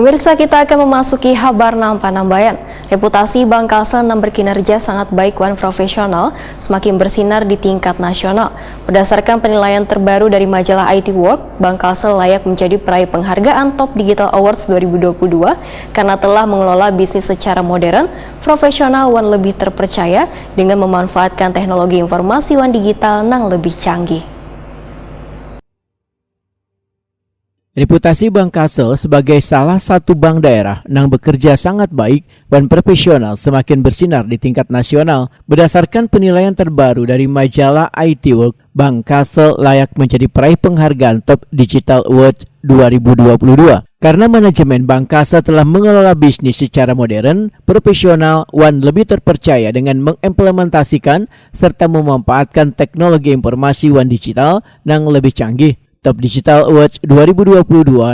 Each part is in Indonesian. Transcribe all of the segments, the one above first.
Pemirsa, kita akan memasuki kabar Panambayan. Reputasi Bank Kalsel yang berkinerja sangat baik dan profesional semakin bersinar di tingkat nasional. Berdasarkan penilaian terbaru dari majalah IT World, Bank Kalsel layak menjadi peraih penghargaan Top Digital Awards 2022 karena telah mengelola bisnis secara modern, profesional dan lebih terpercaya dengan memanfaatkan teknologi informasi dan digital yang lebih canggih. Reputasi Bank Kalsel sebagai salah satu bank daerah yang bekerja sangat baik dan profesional semakin bersinar di tingkat nasional. Berdasarkan penilaian terbaru dari majalah IT World, Bank Kalsel layak menjadi peraih penghargaan Top Digital Awards 2022. Karena manajemen Bank Kalsel telah mengelola bisnis secara modern, profesional, dan lebih terpercaya dengan mengimplementasikan serta memanfaatkan teknologi informasi dan digital yang lebih canggih. Top Digital Awards 2022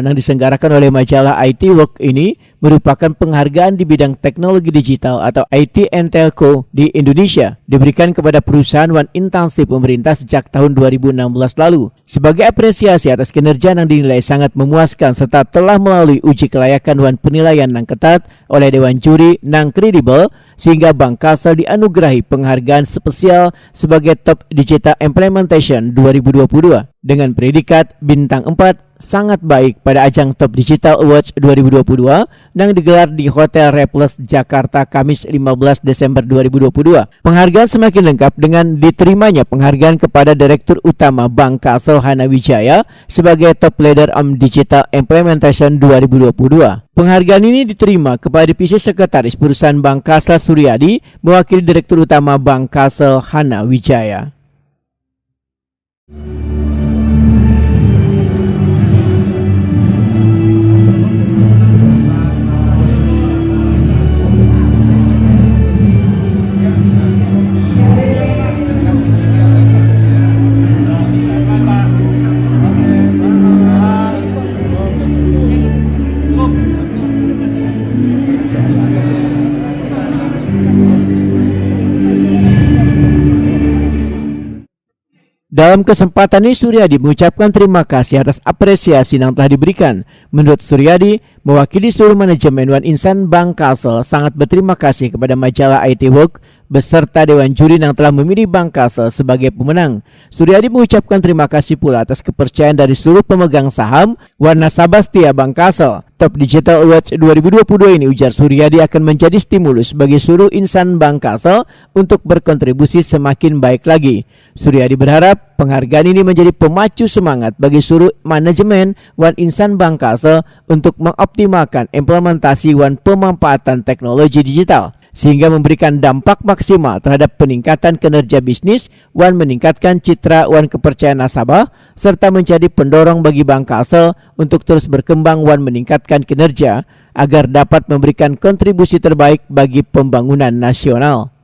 yang diselenggarakan oleh majalah IT World ini merupakan penghargaan di bidang teknologi digital atau IT and Telco di Indonesia, diberikan kepada perusahaan dan instansi pemerintah sejak tahun 2016 lalu. Sebagai apresiasi atas kinerja yang dinilai sangat memuaskan serta telah melalui uji kelayakan dan penilaian yang ketat oleh Dewan Juri yang kredibel, sehingga Bank Kalsel dianugerahi penghargaan spesial sebagai Top Digital Implementation 2022 dengan predikat bintang 4 sangat baik pada ajang Top Digital Awards 2022 yang digelar di Hotel Repulse Jakarta Kamis 15 Desember 2022. Penghargaan semakin lengkap dengan diterimanya penghargaan kepada Direktur Utama Bank Kalsel Hana Wijaya sebagai Top Leader on Digital Implementation 2022. Penghargaan ini diterima kepada Divisi Sekretaris Perusahaan Bank Kalsel Suryadi mewakili Direktur Utama Bank Kalsel Hana Wijaya. Dalam kesempatan ini, Suryadi mengucapkan terima kasih atas apresiasi yang telah diberikan. Menurut Suryadi, mewakili seluruh manajemen dan insan Bank Kalsel sangat berterima kasih kepada majalah IT World beserta Dewan Juri yang telah memilih Bank Kalsel sebagai pemenang. Suryadi mengucapkan terima kasih pula atas kepercayaan dari seluruh pemegang saham dan nasabah setia Bank Kalsel. Top Digital Awards 2022 ini, ujar Suryadi, akan menjadi stimulus bagi seluruh insan Bank Kalsel untuk berkontribusi semakin baik lagi. Suryadi berharap penghargaan ini menjadi pemacu semangat bagi seluruh manajemen dan insan Bank Kalsel untuk mengoptimalkan implementasi dan pemanfaatan teknologi digital, sehingga memberikan dampak maksimal terhadap peningkatan kinerja bisnis dan meningkatkan citra dan kepercayaan nasabah, serta menjadi pendorong bagi Bank Kalsel untuk terus berkembang dan meningkatkan kinerja agar dapat memberikan kontribusi terbaik bagi pembangunan nasional.